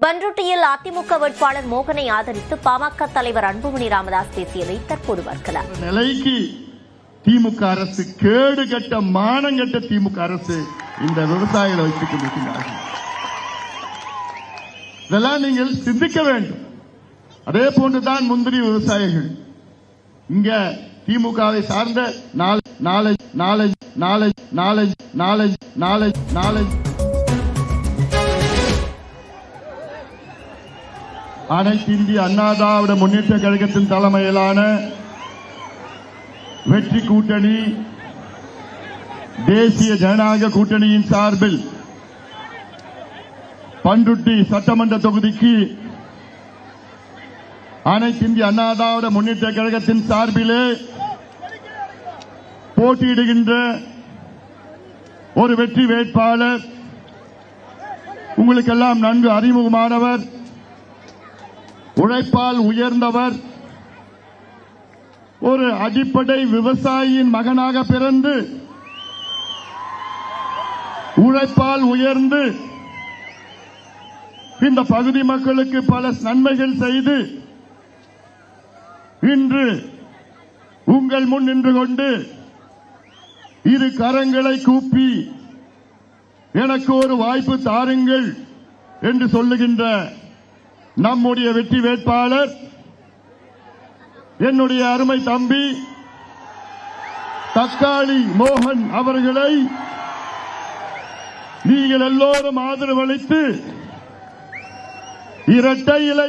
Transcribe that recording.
பண்ருட்டியில் அதிமுக வேட்பாளர் மோகனை ஆதரித்து பாமக தலைவர் அன்புமணி ராமதாஸ் பேசியதை தற்போது பார்க்கலாம். நிலைக்கு திமுக அரசு கேடு கட்ட மானங்கட்ட திமுக அரசு இந்த விவசாயிகளை வைத்துக் கொண்டிருக்கிறார்கள். இதெல்லாம் நீங்கள் சிந்திக்க வேண்டும். அதே போன்றுதான் முந்திரி விவசாயிகள் இங்க திமுகவை சார்ந்த அனைத்து இந்திய அண்ணா திராவிட முன்னேற்ற கழகத்தின் தலைமையிலான வெற்றி கூட்டணி தேசிய ஜனநாயக கூட்டணியின் சார்பில் பண்ருட்டி சட்டமன்ற தொகுதிக்கு அனைத்து இந்திய அண்ணா திராவிட முன்னேற்ற கழகத்தின் சார்பிலே போட்டியிடுகின்ற ஒரு வெற்றி வேட்பாளர் உங்களுக்கெல்லாம் நன்கு அறிமுகமானவர், உழைப்பால் உயர்ந்தவர், ஒரு அடிப்படை விவசாயியின் மகனாக பிறந்து உழைப்பால் உயர்ந்து இந்த பகுதி மக்களுக்கு பல நன்மைகள் செய்து இன்று உங்கள் முன் நின்று கொண்டு இரு கரங்களை கூப்பி எனக்கு ஒரு வாய்ப்பு தாருங்கள் என்று சொல்லுகின்ற நம்முடைய வெற்றி வேட்பாளர் என்னுடைய அருமை தம்பி தக்காளி மோகன் அவர்களை நீங்கள் எல்லோரும் ஆதரவளித்து இரட்டை இலை